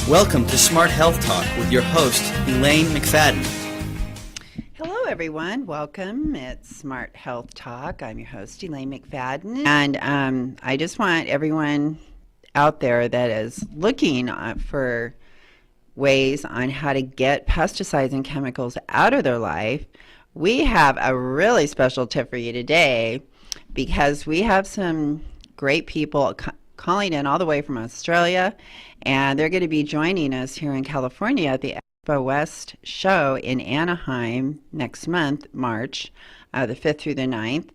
Welcome to Smart Health Talk with your host, Elaine McFadden. Hello, everyone. Welcome. It's Smart Health Talk. I'm your host, Elaine McFadden. And I just want everyone out there that is looking for ways on how to get pesticides and chemicals out of their life. We have a really special tip for you today because we have some great people calling in all the way from Australia, and they're going to be joining us here in California at the Expo West show in Anaheim next month, March, the 5th through the 9th.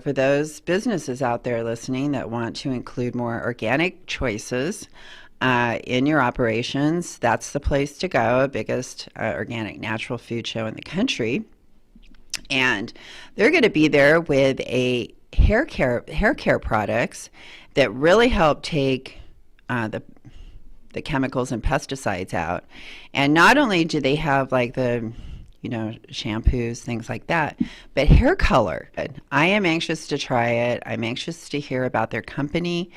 For those businesses out there listening that want to include more organic choices in your operations, that's the place to go, biggest organic natural food show in the country. And they're going to be there with a hair care products that really help take the chemicals and pesticides out. And not only do they have like the shampoos, things like that, but hair color. I am anxious to try it. I'm anxious to hear about their company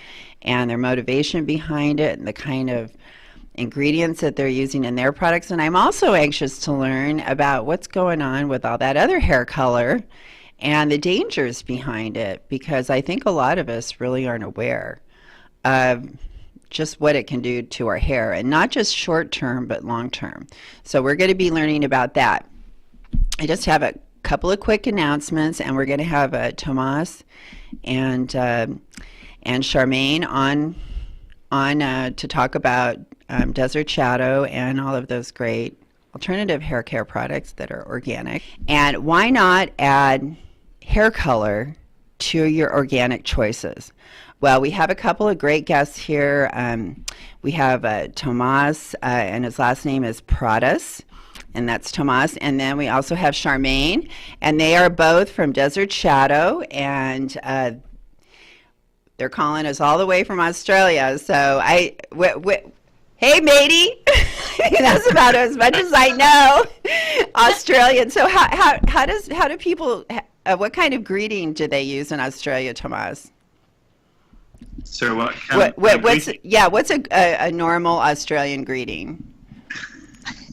and their motivation behind it and the kind of ingredients that they're using in their products. And I'm also anxious to learn about what's going on with all that other hair color and the dangers behind it, because I think a lot of us really aren't aware of just what it can do to our hair, and not just short term but long term. So we're going to be learning about that. I just have a couple of quick announcements, and we're going to have Tomas and Charmaine on to talk about Desert Shadow and all of those great alternative hair care products that are organic. And why not add hair color to your organic choices? Well, we have a couple of great guests here. We have Tomas, and his last name is Pradas, and that's Tomas. And then we also have Charmaine, and they are both from Desert Shadow, and they're calling us all the way from Australia. So hey, matey, that's about as much as I know Australian. So how do people? What kind of greeting do they use in Australia, Tomas? So what's a normal Australian greeting?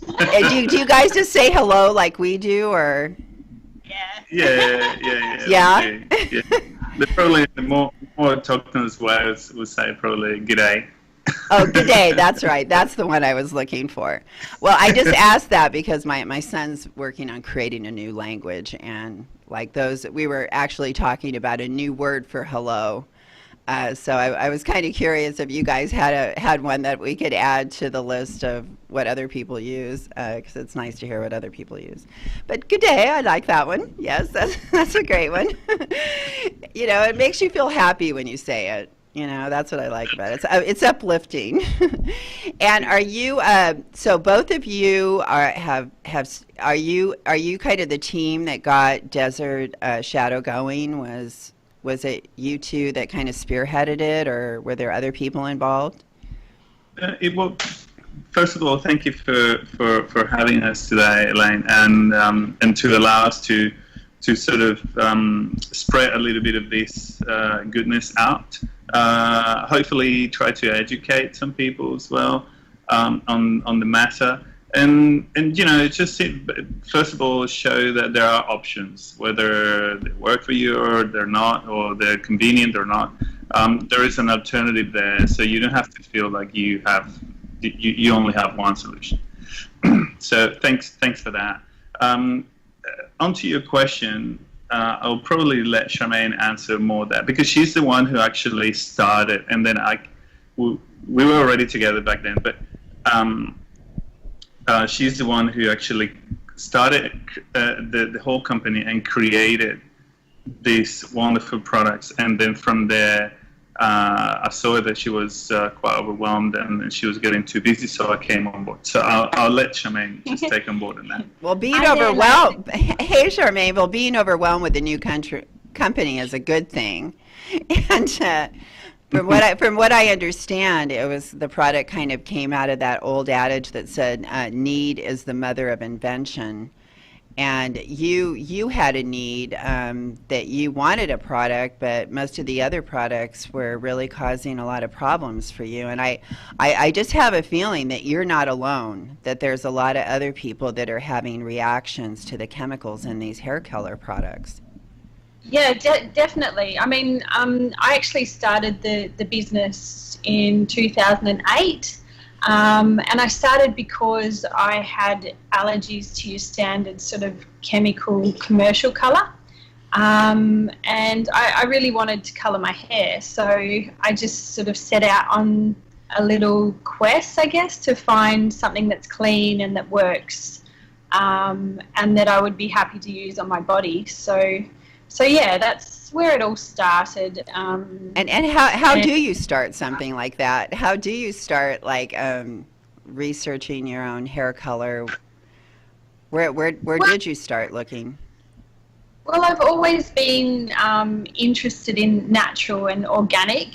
do you guys just say hello like we do, or? Yeah. Probably the more Tokens words would say probably g'day. Oh, g'day, that's right. That's the one I was looking for. Well, I just asked that because my son's working on creating a new language, and like those, we were actually talking about a new word for hello. So I was kind of curious if you guys had one that we could add to the list of what other people use, because it's nice to hear what other people use. But good day, I like that one. Yes, that's a great one. It makes you feel happy when you say it. That's what I like about it. It's uplifting. And are you? So both of you are you kind of the team that got Desert Shadow going? Was it you two that kind of spearheaded it, or were there other people involved? First of all, thank you for having us today, Elaine, and to allow us to sort of spread a little bit of this goodness out. Hopefully, try to educate some people as well on the matter. And just first of all, show that there are options, whether they work for you or they're not, or they're convenient or not. There is an alternative there, so you don't have to feel like you only have one solution. So thanks for that. Onto your question, I'll probably let Charmaine answer more of that, because she's the one who actually started, and then we were already together back then, but. She's the one who actually started the whole company and created these wonderful products. And then from there, I saw that she was quite overwhelmed and she was getting too busy, so I came on board. So I'll let Charmaine just take on board on that. Well, being overwhelmed, hey Charmaine, well, being overwhelmed with the new company is a good thing. And From what I understand, it was the product kind of came out of that old adage that said need is the mother of invention, And you had a need that you wanted a product, but most of the other products were really causing a lot of problems for you. And I just have a feeling that you're not alone, that there's a lot of other people that are having reactions to the chemicals in these hair color products. Yeah, definitely. I mean, I actually started the business in 2008. And I started because I had allergies to your standard sort of chemical commercial colour. And I really wanted to colour my hair. So I just sort of set out on a little quest, I guess, to find something that's clean and that works, and that I would be happy to use on my body. So yeah, that's where it all started. And how do you start something like that? How do you start researching your own hair color? Where did you start looking? Well, I've always been interested in natural and organic,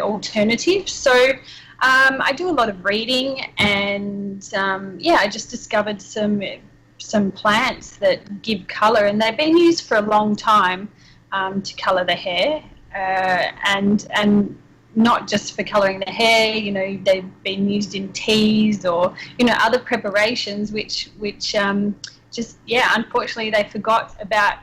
alternatives. So I do a lot of reading, and I just discovered some plants that give colour, and they've been used for a long time to colour the hair, and not just for colouring the hair. They've been used in teas or other preparations, which unfortunately they forgot about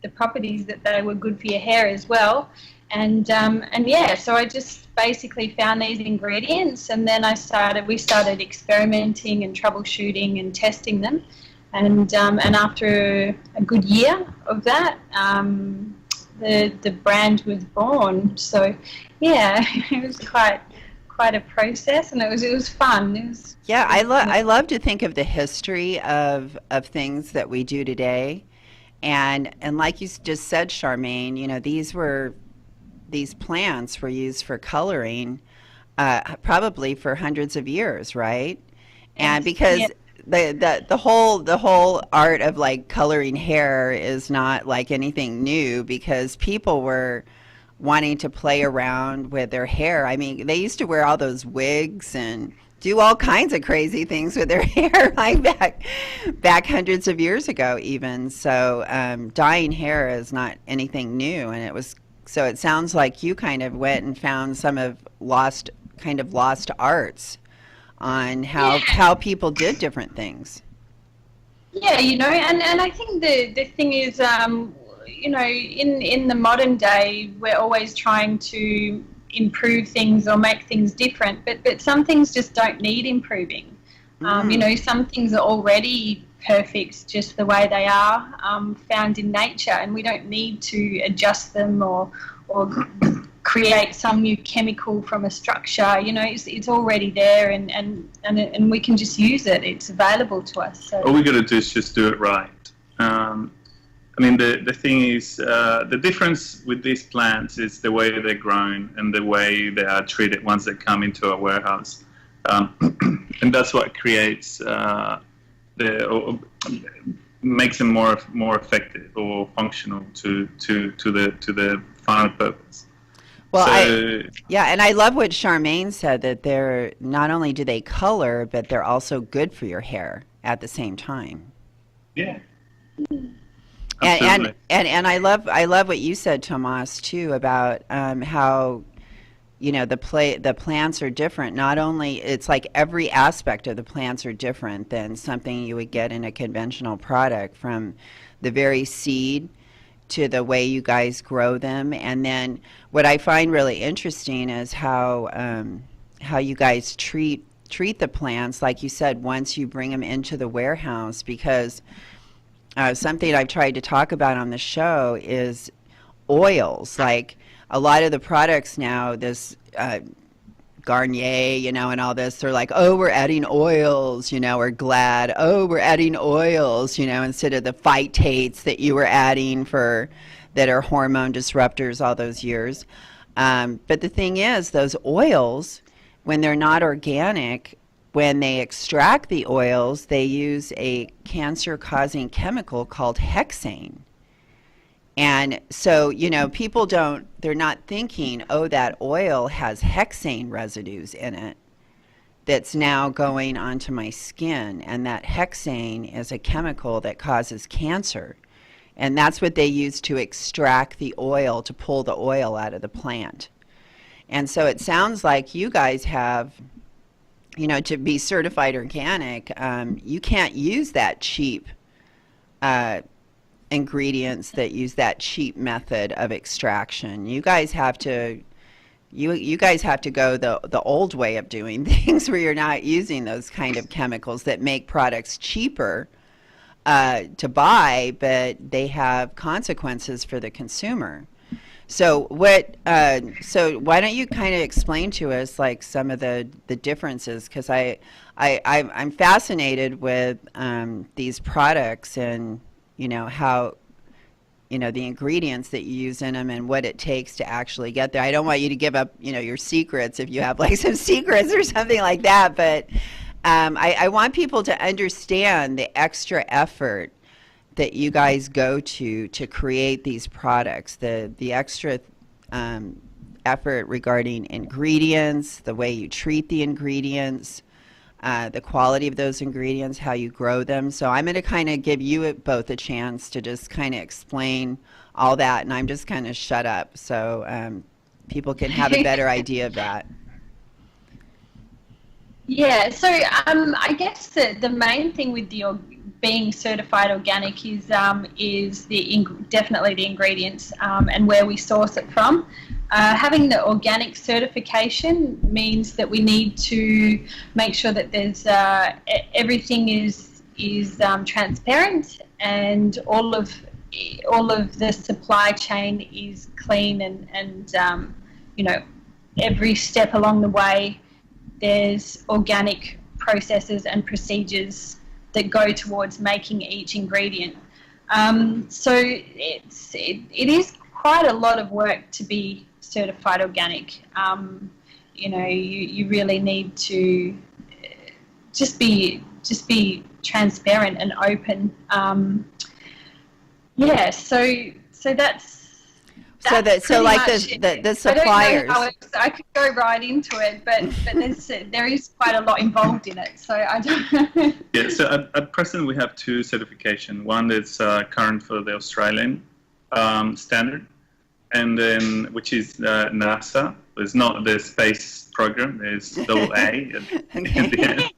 the properties that they were good for your hair as well. So I just basically found these ingredients, and then we started experimenting and troubleshooting and testing them. And after a good year of that, the brand was born. So yeah, it was quite a process, and it was fun. I love to think of the history of things that we do today, and like you just said, Charmaine, these plants were used for coloring, probably for hundreds of years, right? And because the whole art of like coloring hair is not like anything new, because people were wanting to play around with their hair. I mean, they used to wear all those wigs and do all kinds of crazy things with their hair, like back hundreds of years ago even. So dyeing hair is not anything new, and it sounds like you kind of went and found some of lost arts on how people did different things. Yeah, and I think the thing is, in the modern day, we're always trying to improve things or make things different, but some things just don't need improving. Some things are already perfect just the way they are, found in nature, and we don't need to adjust them or create some new chemical from a structure. It's already there, and we can just use it. It's available to us. So all we got to do is just do it right. The thing is, the difference with these plants is the way they're grown and the way they are treated once they come into a warehouse, and that's what creates makes them more effective or functional to the final purpose. Well, and I love what Charmaine said, that they're not only do they color, but they're also good for your hair at the same time. Yeah. And I love what you said, Tomas, too, about how the plants are different. Not only, it's like every aspect of the plants are different than something you would get in a conventional product, from the very seed to the way you guys grow them. And then what I find really interesting is how you guys treat the plants, like you said, once you bring them into the warehouse, because something I've tried to talk about on the show is oils. Like a lot of the products now, this Garnier, and all this, they're like, oh, we're adding oils, or Glad, oh, we're adding oils, instead of the phytates that you were adding that are hormone disruptors all those years. But the thing is, those oils, when they're not organic, when they extract the oils, they use a cancer-causing chemical called hexane. And so, people they're not thinking, oh, that oil has hexane residues in it. that's now going onto my skin, and that hexane is a chemical that causes cancer. And that's what they use to extract the oil, to pull the oil out of the plant. And so it sounds like you guys have, you know, to be certified organic, you can't use that cheap ingredients that use that cheap method of extraction. You guys have to you guys have to go the old way of doing things, where you're not using those kind of chemicals that make products cheaper to buy, but they have consequences for the consumer. So so why don't you kind of explain to us like some of the differences? Because I'm fascinated with these products, and you know how, you know, the ingredients that you use in them and what it takes to actually get there. I don't want you to give up, you know, your secrets if you have like some secrets or something like that, but I want people to understand the extra effort that you guys go to create these products, the extra effort regarding ingredients, the way you treat the ingredients, the quality of those ingredients, how you grow them. So I'm going to kind of give you both a chance to just kind of explain all that, and I'm just kind of shut up so people can have a better idea of that. Yeah, so I guess the main thing with the being certified organic is definitely the ingredients and where we source it from. Having the organic certification means that we need to make sure that there's everything is transparent, and all of the supply chain is clean, and you know, every step along the way there's organic processes and procedures that go towards making each ingredient. So it is quite a lot of work to be certified organic. You know, you really need to just be transparent and open. Yeah, so that's. So like the suppliers. I don't know how I could go right into it, but there is quite a lot involved in it. So I don't. Yeah. So at present we have two certifications. One that's current for the Australian standard, and then which is NASA. It's not the space program. There's AA at the end.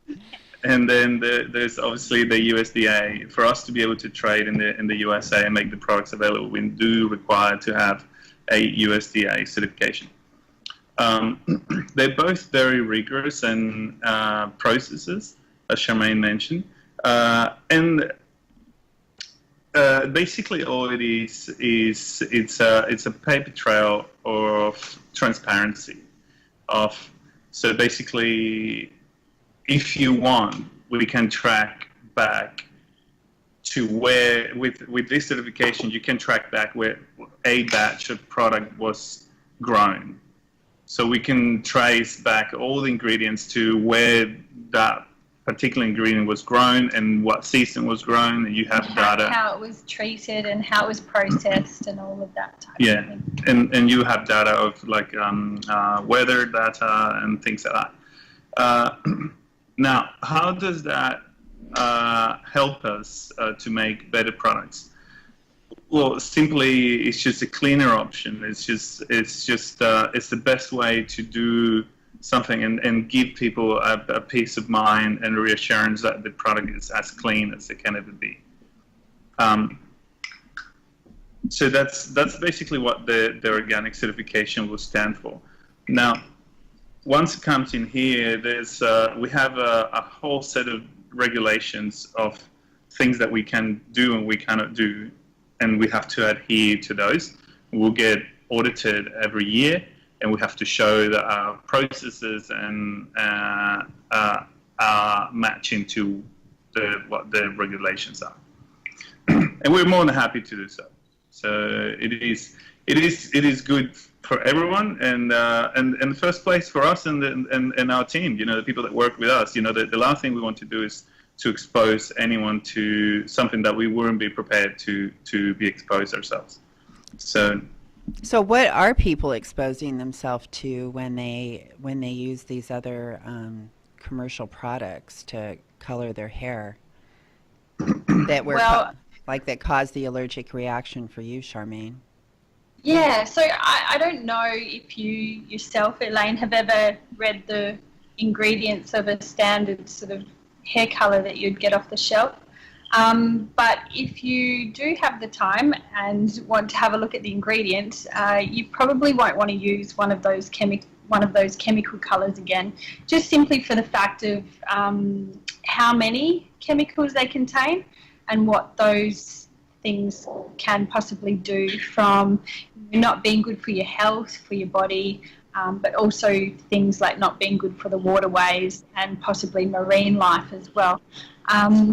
And then there's obviously the USDA. For us to be able to trade in the USA and make the products available, we do require to have a USDA certification. They're both very rigorous and processes, as Charmaine mentioned. And basically all it is it's a paper trail of transparency. So basically, if you want, we can track back to where, with this certification, you can track back where a batch of product was grown. So we can trace back all the ingredients to where that particular ingredient was grown and what season was grown, and you have data. How it was treated and how it was processed and all of that type yeah. of thing. And you have data of like weather data and things like that. Now, how does that help us to make better products? Well, simply, it's just a cleaner option. It's the best way to do something and give people a peace of mind and reassurance that the product is as clean as it can ever be. So that's basically what the organic certification will stand for. Now, once it comes in here, we have a whole set of regulations of things that we can do and we cannot do, and we have to adhere to those. We'll get audited every year, and we have to show that our processes and are matching to what the regulations are. And we're more than happy to do so. So it is good for everyone, and in the first place for us and our team. You know, the people that work with us. You know, the last thing we want to do is to expose anyone to something that we wouldn't be prepared to be exposed ourselves. So what are people exposing themselves to when they use these other commercial products to color their hair that were like that caused the allergic reaction for you, Charmaine? Yeah, so I don't know if you yourself, Elaine, have ever read the ingredients of a standard sort of hair color that you'd get off the shelf. But if you do have the time and want to have a look at the ingredients, you probably won't want to use one of those chemical colors again, just simply for the fact of how many chemicals they contain and what those things can possibly do, from not being good for your health, for your body, but also things like not being good for the waterways and possibly marine life as well.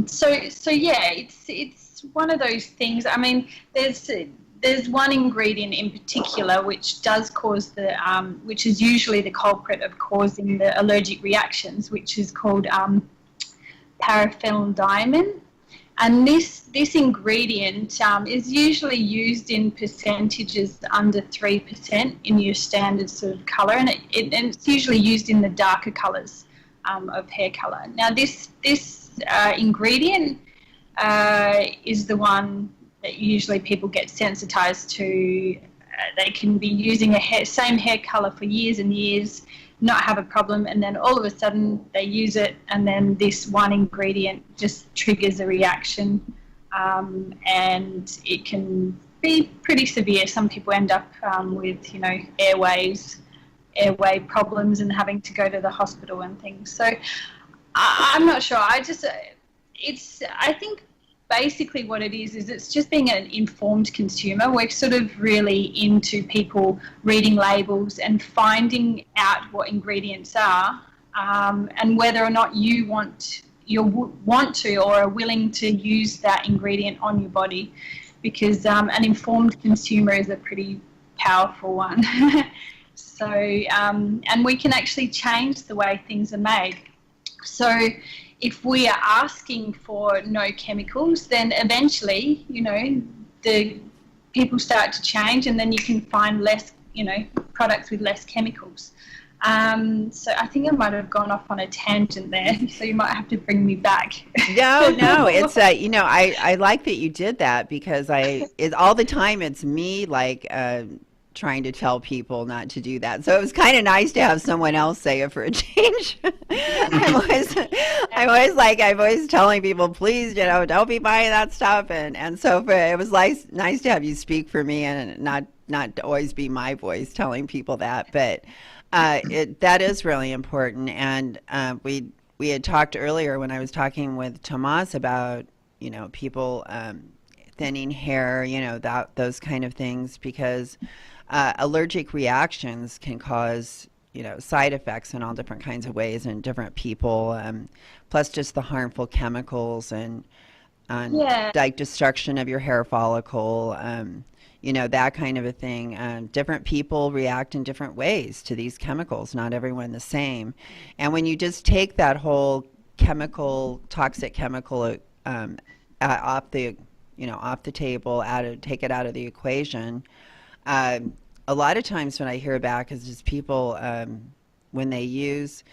So yeah, it's one of those things. I mean, there's one ingredient in particular which does cause which is usually the culprit of causing the allergic reactions, which is called paraphenyldiamine. And this ingredient is usually used in percentages under 3% in your standard sort of colour, and it's usually used in the darker colours of hair colour. Now this ingredient is the one that usually people get sensitised to. They can be using same hair colour for years and years, not have a problem, and then all of a sudden they use it, and then this one ingredient just triggers a reaction, and it can be pretty severe. Some people end up with airway problems and having to go to the hospital and things. So I'm not sure. I think basically what it is it's just being an informed consumer. We're sort of really into people reading labels and finding out what ingredients are, and whether or not you want to or are willing to use that ingredient on your body, because an informed consumer is a pretty powerful one. So and we can actually change the way things are made. So if we are asking for no chemicals, then eventually, the people start to change, and then you can find less, products with less chemicals. So I think I might have gone off on a tangent there, so you might have to bring me back. No, it's I like that you did that, because all the time it's me trying to tell people not to do that. So it was kind of nice to have someone else say it for a change. I'm always telling people, please, don't be buying that stuff. And so it was nice to have you speak for me, and not to always be my voice telling people that. But that is really important. And we had talked earlier when I was talking with Tomas about, people thinning hair, those kind of things, because allergic reactions can cause, side effects in all different kinds of ways in different people, plus just the harmful chemicals and like destruction of your hair follicle, that kind of a thing. Different people react in different ways to these chemicals, not everyone the same. And when you just take that whole toxic chemical off the table, take it out of the equation, a lot of times when I hear back is just people, when they use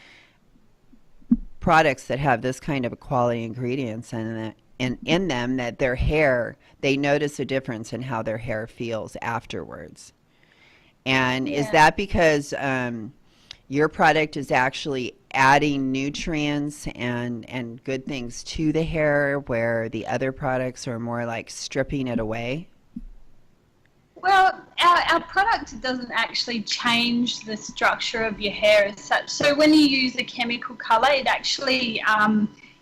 products that have this kind of quality ingredients in them, that their hair, they notice a difference in how their hair feels afterwards. And is that because your product is actually adding nutrients and good things to the hair, where the other products are more like stripping it away? Well, our product doesn't actually change the structure of your hair as such. So when you use a chemical colour, it actually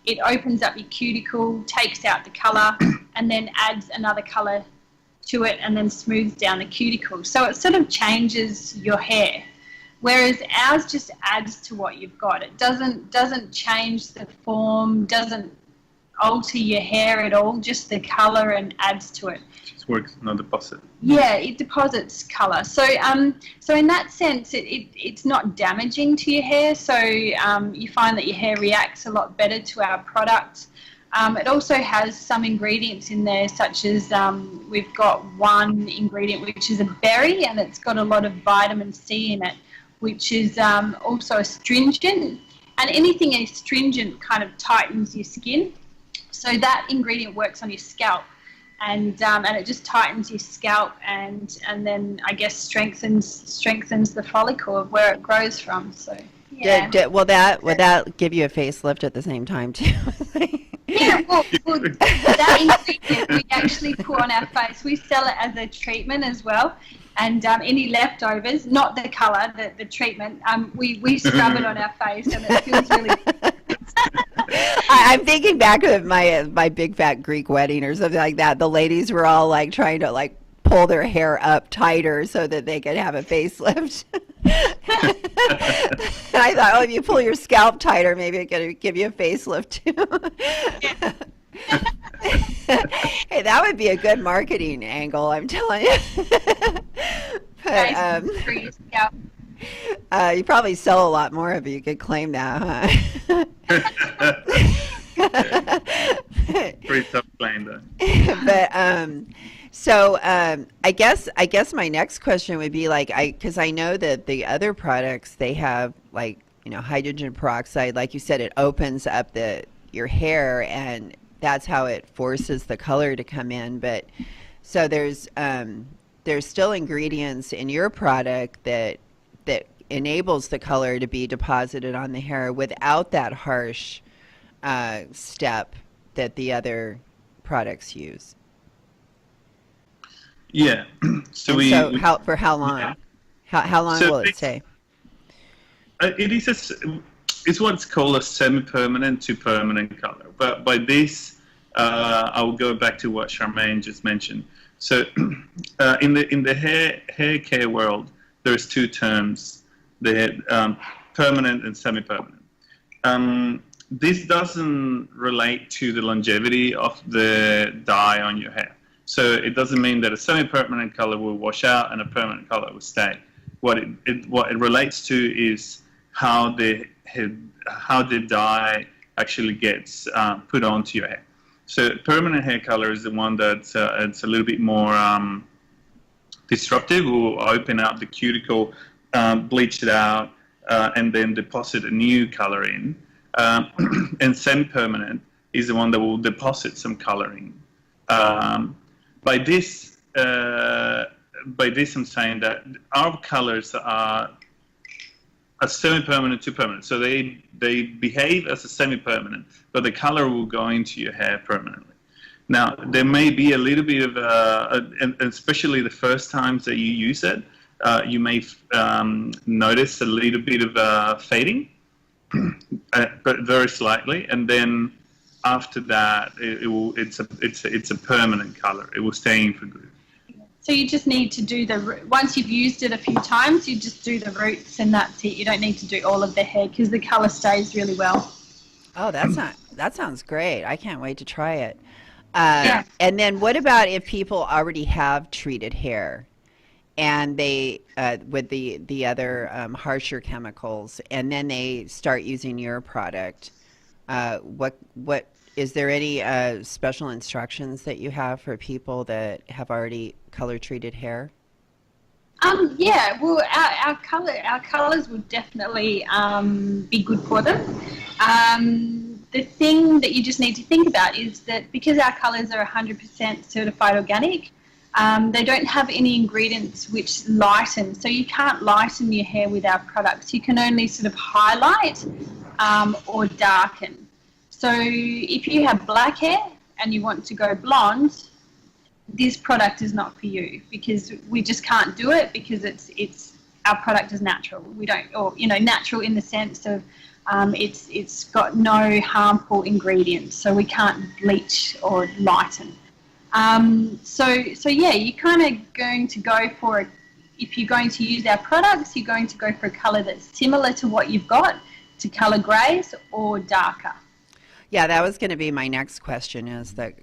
it opens up your cuticle, takes out the colour, and then adds another colour to it, and then smooths down the cuticle. So it sort of changes your hair, whereas ours just adds to what you've got. It doesn't change the form, doesn't alter your hair at all, just the colour, and adds to it. Just works on a deposit. Yeah, it deposits colour. So so in that sense, it's not damaging to your hair. So you find that your hair reacts a lot better to our product. It also has some ingredients in there, such as we've got one ingredient which is a berry, and it's got a lot of vitamin C in it, which is also astringent. And anything astringent kind of tightens your skin. So that ingredient works on your scalp, and it just tightens your scalp, and then I guess strengthens the follicle of where it grows from. So yeah. Will that give you a facelift at the same time too? Yeah, well, that ingredient we actually put on our face. We sell it as a treatment as well. And any leftovers, not the colour, the treatment, we scrub it on our face, and it feels really good. I'm thinking back of my big fat Greek wedding or something like that. The ladies were all like trying to like pull their hair up tighter so that they could have a facelift. And I thought, if you pull your scalp tighter, maybe it could give you a facelift too. Yeah. Hey, that would be a good marketing angle, I'm telling you. But you probably sell a lot more if you could claim that, huh? Pretty tough claim, though. But so I guess my next question would be like, because I know that the other products, they have like, hydrogen peroxide, like you said, it opens up your hair, and that's how it forces the color to come in. But so there's still ingredients in your product that enables the color to be deposited on the hair without that harsh step that the other products use. Yeah. So for how long? Yeah. How long will it stay? It's what's called a semi-permanent to permanent color. But by this, I will go back to what Charmaine just mentioned. So in the hair care world, there's two terms: the permanent and semi-permanent. This doesn't relate to the longevity of the dye on your hair. So it doesn't mean that a semi-permanent color will wash out and a permanent color will stay. What it relates to is how the dye actually gets put onto your hair. So permanent hair color is the one that's it's a little bit more disruptive. Will open out the cuticle, bleach it out, and then deposit a new color in. And semi-permanent is the one that will deposit some color in. By this, I'm saying that our colors are semi-permanent to permanent. So they behave as a semi-permanent, but the color will go into your hair permanently. Now, there may be a little bit of, and especially the first times that you use it, you may notice a little bit of fading, but very slightly, and then after that, it's a permanent color. It will stay in for good. So you just need to do once you've used it a few times, you just do the roots and that's it. You don't need to do all of the hair because the color stays really well. Oh, that sounds great. I can't wait to try it. Yeah. And then what about if people already have treated hair and they with the other harsher chemicals, and then they start using your product? What is there any special instructions that you have for people that have already color treated hair? Yeah, well, our colors would definitely be good for them. The thing that you just need to think about is that because our colors are 100% certified organic, they don't have any ingredients which lighten. So you can't lighten your hair with our products. You can only sort of highlight or darken. So if you have black hair and you want to go blonde, this product is not for you because we just can't do it because it's our product is natural. We don't, or natural in the sense of it's got no harmful ingredients, so we can't bleach or lighten. So yeah, you're kind of going to go for it. If you're going to use our products, you're going to go for a color that's similar to what you've got, to color grays or darker. Yeah, that was going to be my next question, is that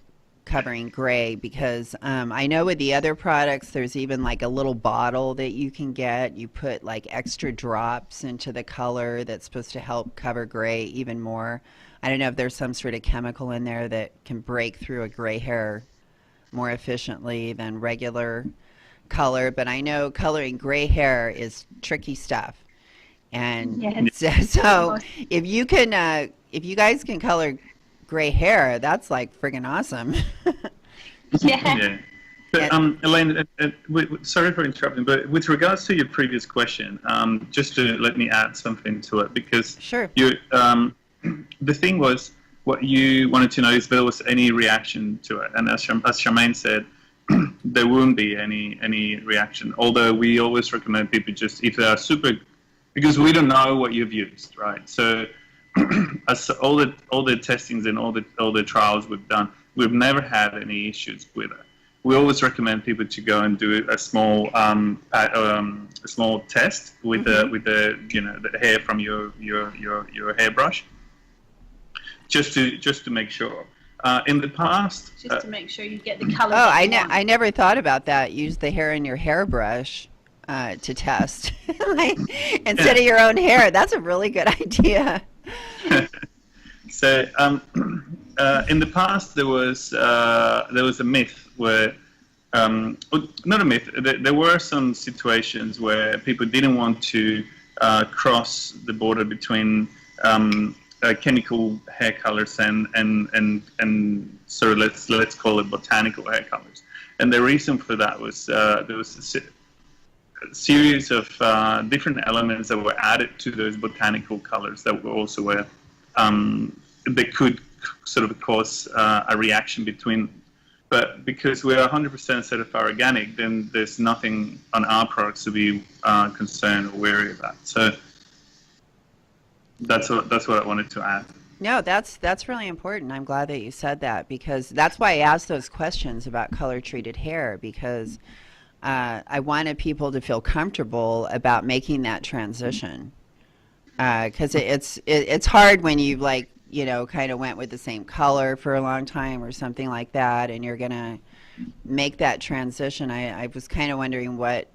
covering gray, because I know with the other products there's even like a little bottle that you can get. You put like extra drops into the color that's supposed to help cover gray even more. I don't know if there's some sort of chemical in there that can break through a gray hair more efficiently than regular color, but I know coloring gray hair is tricky stuff. And Yes. so if you can, if you guys can color gray hair, that's like friggin' awesome. Yeah. Yeah. But, Elaine, sorry for interrupting, but with regards to your previous question, just to let me add something to it, because Sure. you, the thing was, what you wanted to know is if there was any reaction to it, and as Charmaine said, there won't be any reaction. Although we always recommend people just if they are super, because we don't know what you've used, right? So, as all the testings and all the trials we've done, we've never had any issues with it. We always recommend people to go and do a small test with the hair from your hairbrush, just to make sure. In the past, Just to make sure you get the color. Oh, I never thought about that. Use the hair in your hairbrush to test instead of your own hair. That's a really good idea. So in the past there was a myth where not a myth. There were some situations where people didn't want to cross the border between chemical hair colors and sort of let's call it botanical hair colors. And the reason for that was there was a series of different elements that were added to those botanical colors that were also they could sort of cause a reaction between. But because we're 100% certified organic, then there's nothing on our products to be concerned or wary about. So that's what I wanted to add. No, that's really important. I'm glad that you said that, because that's why I asked those questions about color treated hair, because I wanted people to feel comfortable about making that transition. Because it's hard when you kind of went with the same color for a long time or something like that, and you're gonna make that transition. I was kind of wondering what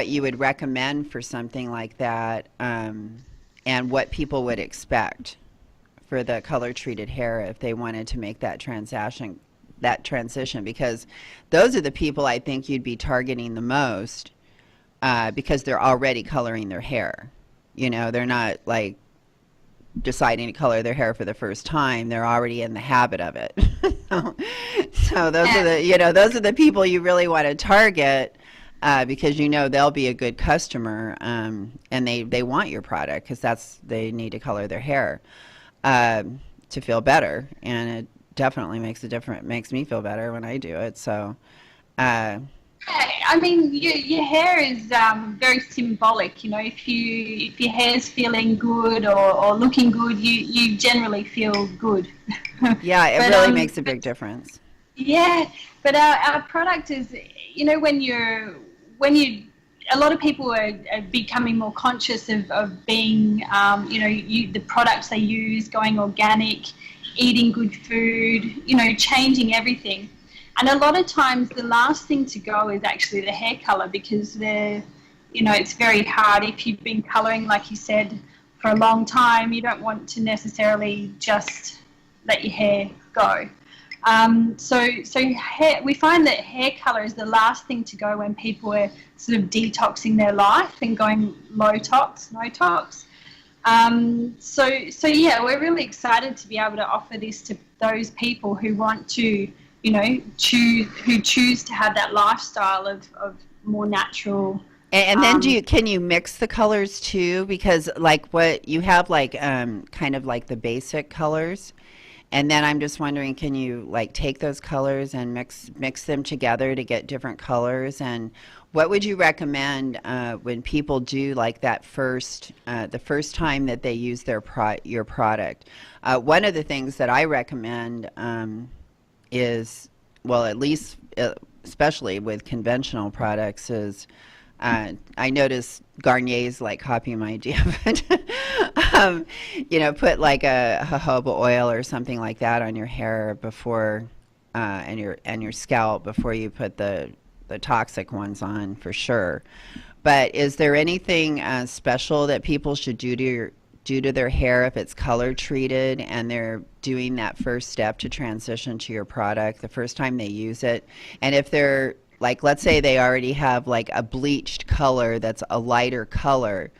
you would recommend for something like that, and what people would expect for the color treated hair if they wanted to make that transition, because those are the people I think you'd be targeting the most, because they're already coloring their hair. They're not like deciding to color their hair for the first time. They're already in the habit of it. So those are the people you really want to target, because they'll be a good customer, and they want your product because they need to color their hair to feel better, and it definitely makes me feel better when I do it. So I mean, your hair is very symbolic. If your hair's feeling good or looking good, you generally feel good. Yeah, it really makes a big difference. Yeah, but our product is, when a lot of people are becoming more conscious of being, the products they use, going organic, eating good food, changing everything. And a lot of times the last thing to go is actually the hair color, because it's very hard if you've been coloring, like you said, for a long time. You don't want to necessarily just let your hair go. So we find that hair color is the last thing to go when people are sort of detoxing their life and going low tox, no tox. So yeah, we're really excited to be able to offer this to those people who want to, choose to have that lifestyle of more natural. And then can you mix the colors too? Because like what you have, like kind of like the basic colors, and then I'm just wondering, can you like take those colors and mix them together to get different colors? And what would you recommend when people do like that the first time that they use your product? One of the things that I recommend is, well, at least especially with conventional products, is I notice Garnier's like copying my idea, but put like a jojoba oil or something like that on your hair before and your scalp before you put the toxic ones on, for sure. But is there anything special that people should do to their hair if it's color treated and they're doing that first step to transition to your product the first time they use it? And if they're like, let's say they already have like a bleached color that's a lighter color,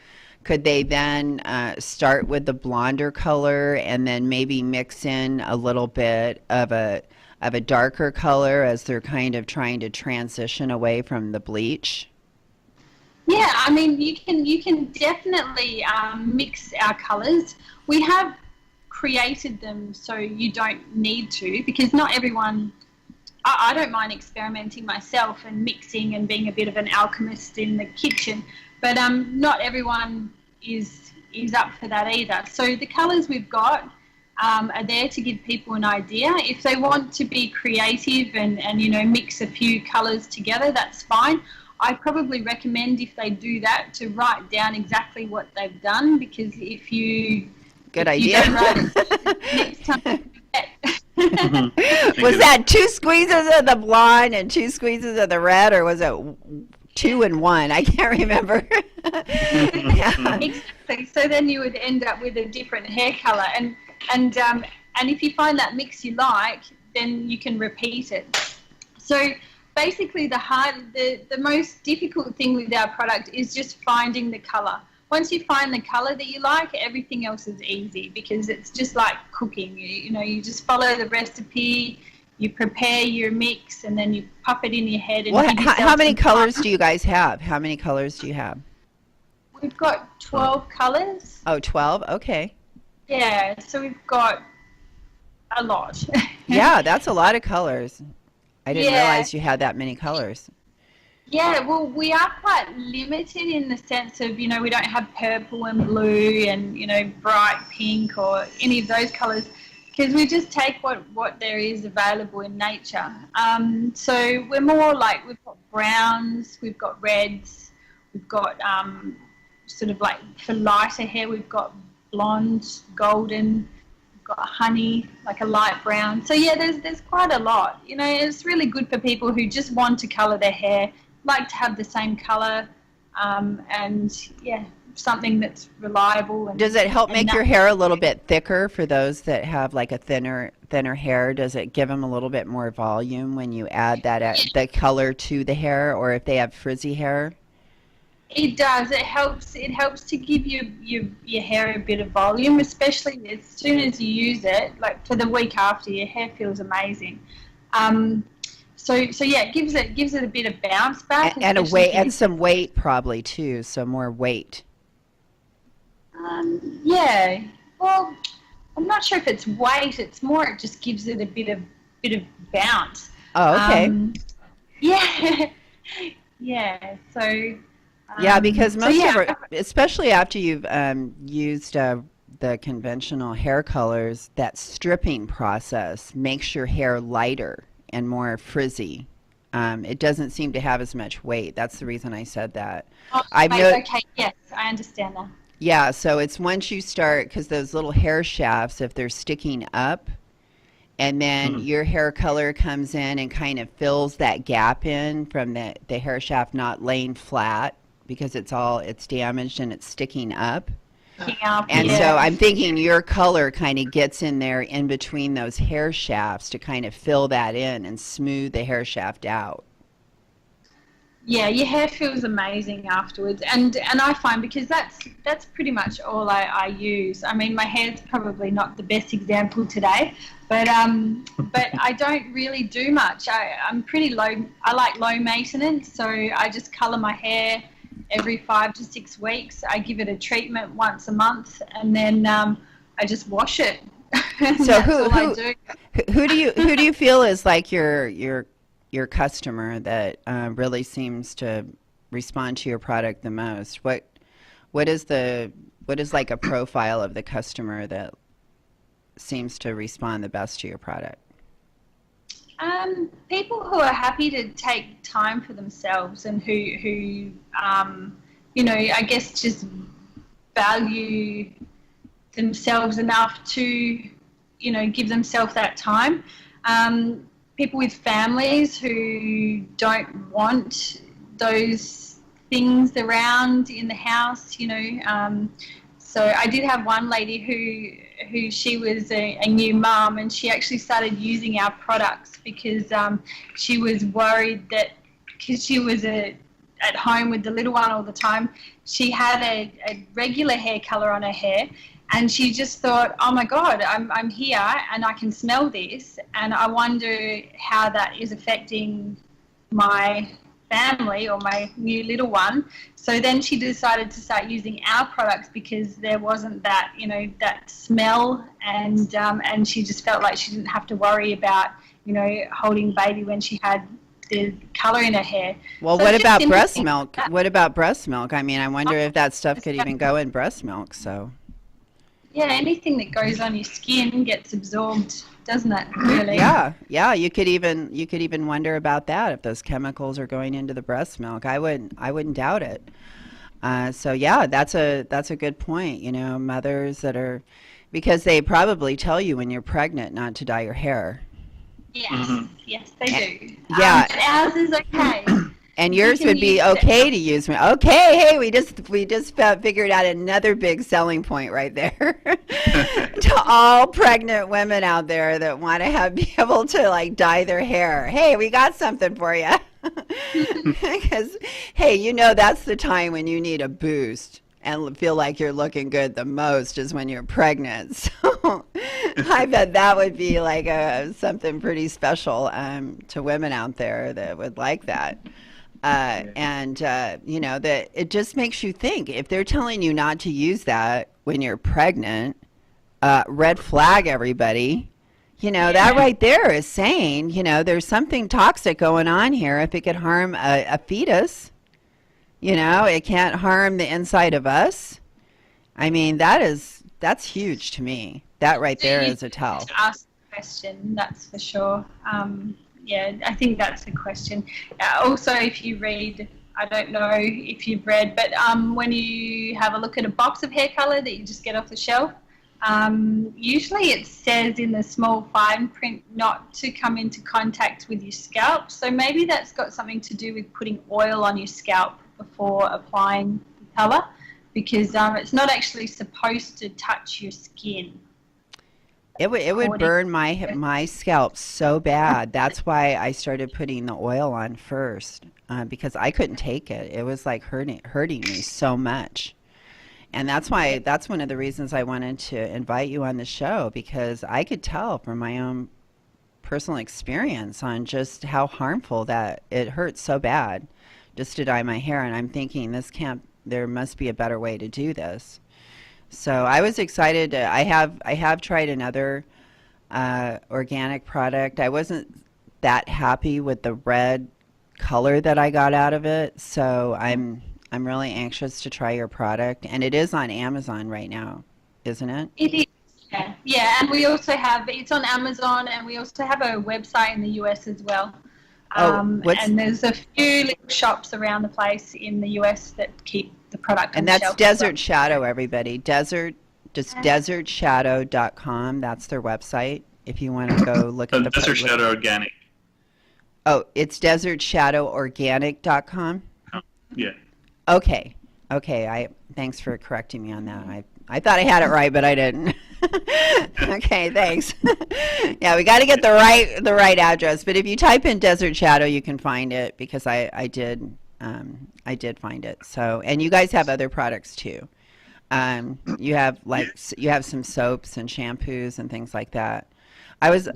could they then start with the blonder color and then maybe mix in a little bit of a darker color as they're kind of trying to transition away from the bleach? Yeah, I mean, you can definitely mix our colors. We have created them so you don't need to, because not everyone, I don't mind experimenting myself and mixing and being a bit of an alchemist in the kitchen, but not everyone is up for that either. So the colors we've got are there to give people an idea. If they want to be creative and mix a few colors together, that's fine. I probably recommend, if they do that, to write down exactly what they've done, because if you Good idea. don't write it, next time Was that 2 squeezes of the blonde and 2 squeezes of the red, or was it 2 and 1? I can't remember. Yeah. Exactly. So then you would end up with a different hair color, and if you find that mix you like, then you can repeat it. So basically, the most difficult thing with our product is just finding the color. Once you find the color that you like, everything else is easy, because it's just like cooking. You just follow the recipe, you prepare your mix, and then you pop it in your head. And how many colors do you guys have? How many colors do you have? We've got 12 colors. Oh, 12? Okay. Yeah, so we've got a lot. Yeah, that's a lot of colors. I didn't Yeah. realize you had that many colors. Yeah, well, we are quite limited in the sense of, we don't have purple and blue and, bright pink or any of those colours, because we just take what there is available in nature. So we're more like, we've got browns, we've got reds, we've got sort of like, for lighter hair, we've got blonde, golden, we've got honey, like a light brown. So yeah, there's quite a lot. It's really good for people who just want to colour their hair, like to have the same colour, and yeah, something that's reliable. And does it help make your hair a little bit thicker for those that have like a thinner hair? Does it give them a little bit more volume when you add the color to the hair, or if they have frizzy hair? It does. It helps to give your hair a bit of volume, especially as soon as you use it. Like for the week after, your hair feels amazing. So yeah, it gives it a bit of bounce back, and a weight, and some weight probably too. So more weight. Yeah. Well, I'm not sure if it's weight. It's more, it just gives it a bit of bounce. Oh, okay. Yeah. Yeah. So. Yeah, because especially after you've used the conventional hair colors, that stripping process makes your hair lighter and more frizzy. It doesn't seem to have as much weight. That's the reason I said that. Oh, okay, yes, I understand that. Yeah, so it's once you start, because those little hair shafts, if they're sticking up, and then your hair color comes in and kind of fills that gap in from the hair shaft not laying flat, because it's damaged and it's sticking up. And so I'm thinking your color kind of gets in there in between those hair shafts to kind of fill that in and smooth the hair shaft out. Yeah, your hair feels amazing afterwards, and I find, because that's pretty much all I use. I mean, my hair's probably not the best example today, but I don't really do much. I'm pretty low. I like low maintenance, so I just colour my hair every 5 to 6 weeks. I give it a treatment once a month, and then I just wash it. So who do you feel is like your customer that really seems to respond to your product the most? What is like a profile of the customer that seems to respond the best to your product? People who are happy to take time for themselves, and who I guess just value themselves enough to, give themselves that time. People with families who don't want those things around in the house, So I did have one lady who she was a new mum, and she actually started using our products because she was worried that, because she was a at home with the little one all the time. She had a regular hair color on her hair, and she just thought, oh my God, I'm here and I can smell this, and I wonder how that is affecting my family or my new little one. So then she decided to start using our products because there wasn't that, you know, that smell, and she just felt like she didn't have to worry about, you know, holding baby when she had the color in her hair. Well, So what it's about just breast interesting. milk? What about breast milk? I mean, I wonder if that stuff could even go in breast milk. So Yeah, anything that goes on your skin gets absorbed, doesn't it? Really? yeah, you could even wonder about that if those chemicals are going into the breast milk. I wouldn't doubt it. So yeah, that's a good point. You know, mothers that are, because they probably tell you when you're pregnant not to dye your hair. Yes, yes, they do. Yeah. Ours is okay. And You yours can would be use it. okay to use. Okay, hey, we just figured out another big selling point right there to all pregnant women out there that want to be able to like dye their hair. Hey, we got something for you. Because hey, you know that's the time when you need a boost and feel like you're looking good the most is when you're pregnant. So I bet that would be like something pretty special to women out there that would like that. You know, that it just makes you think if they're telling you not to use that when you're pregnant, red flag everybody. You know, that right there is saying, you know, there's something toxic going on here. If it could harm a fetus, you know, it can't harm the inside of us. I mean, that's huge to me. That right there is a tell. To ask the question, that's for sure. Yeah, I think that's the question. Also, if you read, I don't know if you've read, but when you have a look at a box of hair color that you just get off the shelf, usually it says in the small fine print not to come into contact with your scalp. So maybe that's got something to do with putting oil on your scalp before applying the color, because it's not actually supposed to touch your skin. It would burn my scalp so bad. That's why I started putting the oil on first, because I couldn't take it. It was like hurting me so much. And that's one of the reasons I wanted to invite you on the show, because I could tell from my own personal experience on just how harmful that it hurts so bad just to dye my hair. And I'm thinking there must be a better way to do this. So I was excited. I have tried another organic product. I wasn't that happy with the red color that I got out of it. So I'm really anxious to try your product, and it is on Amazon right now, isn't it? It is. Yeah, and we also have it's on Amazon, and we also have a website in the US as well. And there's a few little shops around the place in the US that keep the product. And that's Desert Shadow, everybody. Desertshadow.com. That's their website. If you want to go look at the Desert Shadow Organic. Oh, it's desertshadoworganic.com. Yeah. Okay. Thanks for correcting me on that. I thought I had it right, but I didn't. Okay, thanks. Yeah, we got to get the right address. But if you type in Desert Shadow, you can find it, because I did find it. So, and you guys have other products too. You have some soaps and shampoos and things like that. I was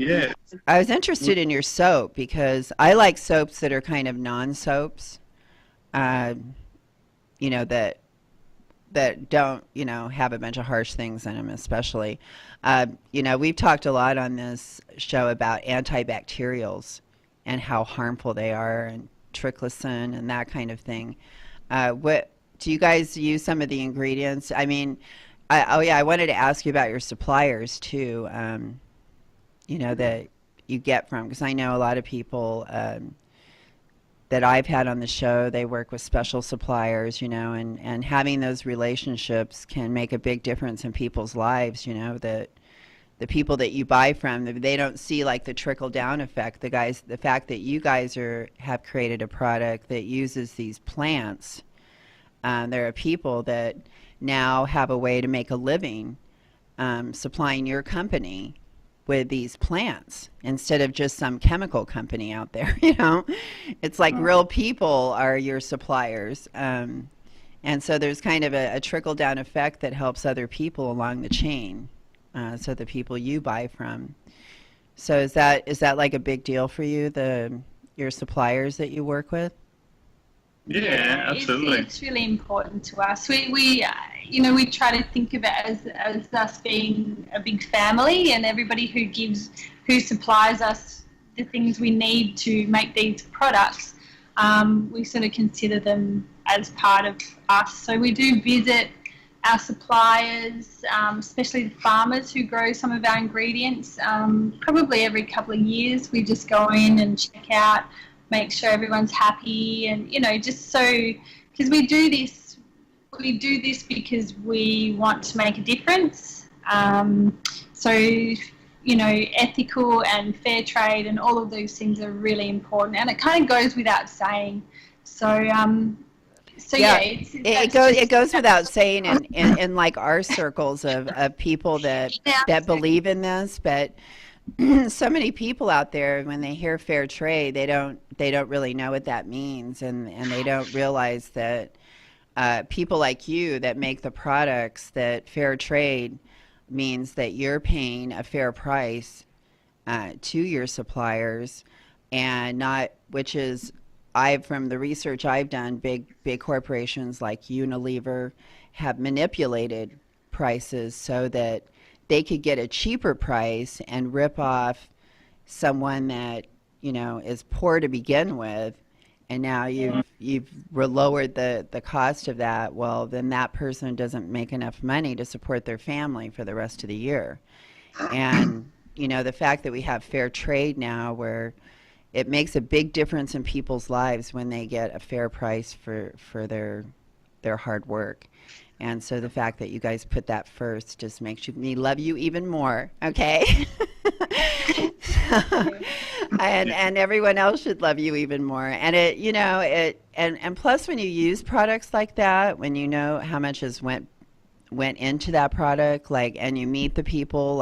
interested in your soap, because I like soaps that are kind of non-soaps. You know, that don't, you know, have a bunch of harsh things in them, especially. You know, we've talked a lot on this show about antibacterials and how harmful they are, and triclosan and that kind of thing. What do you guys use some of the ingredients? I mean, I wanted to ask you about your suppliers too, you know, that you get from, because I know a lot of people that I've had on the show, they work with special suppliers, you know, and having those relationships can make a big difference in people's lives, you know, that the people that you buy from, they don't see like the trickle down effect. The fact that you guys have created a product that uses these plants, there are people that now have a way to make a living supplying your company with these plants instead of just some chemical company out there. It's like real people are your suppliers. And so there's kind of a trickle down effect that helps other people along the chain. So the people you buy from. So is that like a big deal for you, your suppliers that you work with? Yeah, absolutely. It's really important to us. We try to think of it as us being a big family, and everybody who supplies us the things we need to make these products, we sort of consider them as part of us. So we do visit our suppliers, especially the farmers who grow some of our ingredients. Probably every couple of years we just go in and check out, make sure everyone's happy, and just so, because we do this because we want to make a difference. So ethical and fair trade and all of those things are really important, and it kind of goes without saying. It goes without saying in like our circles of people that believe in this, but so many people out there, when they hear fair trade, they don't really know what that means, and they don't realize that people like you that make the products, that fair trade means that you're paying a fair price to your suppliers, and not, which is, from the research I've done, big corporations like Unilever have manipulated prices so that they could get a cheaper price and rip off someone that is poor to begin with, and now you've lowered the cost of that. Well, then that person doesn't make enough money to support their family for the rest of the year. And the fact that we have fair trade now, where it makes a big difference in people's lives when they get a fair price for their hard work. And so the fact that you guys put that first just makes me love you even more, okay? and everyone else should love you even more. And and plus, when you use products like that, when you know how much has went into that product, and you meet the people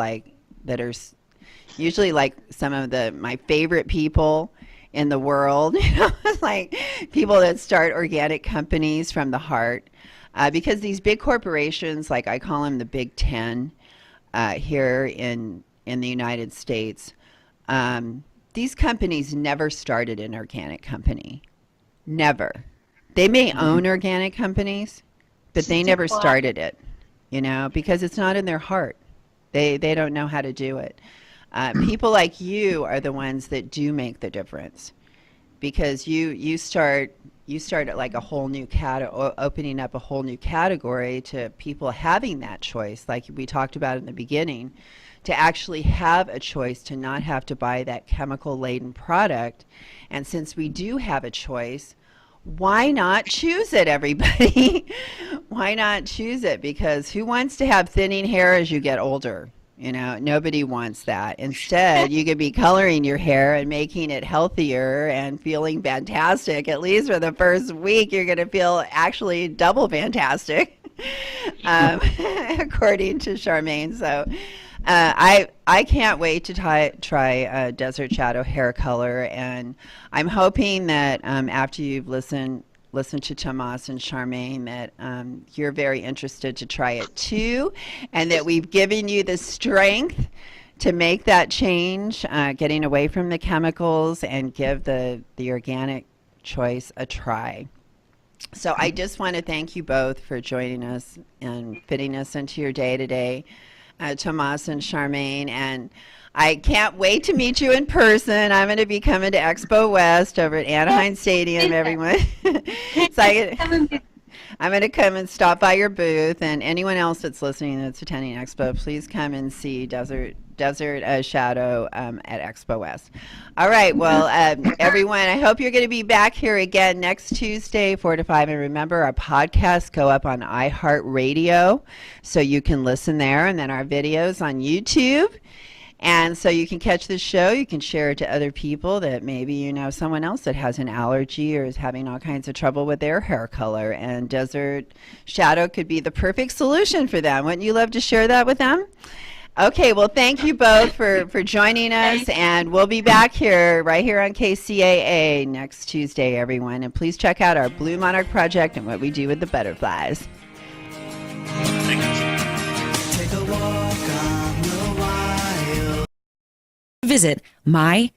that are usually some of my favorite people in the world, like people that start organic companies from the heart, because these big corporations, like I call them the Big 10 here in the United States, these companies never started an organic company. Never. They may own organic companies, but they never started it, because it's not in their heart. They don't know how to do it. People like you are the ones that do make the difference, because you start at like a whole new opening up a whole new category to people having that choice, like we talked about in the beginning, to actually have a choice, to not have to buy that chemical laden product. And since we do have a choice, why not choose it, everybody? Why not choose it? Because who wants to have thinning hair as you get older? Nobody wants that. Instead, you could be coloring your hair and making it healthier and feeling fantastic. At least for the first week, you're going to feel actually double fantastic, according to Charmaine. So I can't wait to try Desert Shadow hair color, and I'm hoping that after you've listened to Tomas and Charmaine, that you're very interested to try it too, and that we've given you the strength to make that change, getting away from the chemicals and give the organic choice a try. So I just want to thank you both for joining us and fitting us into your day today, Tomas and Charmaine, and I can't wait to meet you in person. I'm going to be coming to Expo West over at Anaheim Stadium, everyone. So I'm going to come and stop by your booth, and anyone else that's listening that's attending Expo, please come and see Desert Shadow at Expo West. All right, well, everyone, I hope you're going to be back here again next Tuesday, 4 to 5. And remember, our podcasts go up on iHeartRadio, so you can listen there, and then our videos on YouTube. And so you can catch the show, you can share it to other people that maybe someone else that has an allergy or is having all kinds of trouble with their hair color, and Desert Shadow could be the perfect solution for them. Wouldn't you love to share that with them? Okay, well, thank you both for joining us, and we'll be back right here on KCAA next Tuesday, everyone. And please check out our Blue Monarch project and what we do with the butterflies. Thank you. Take a walk on the wild. Visit my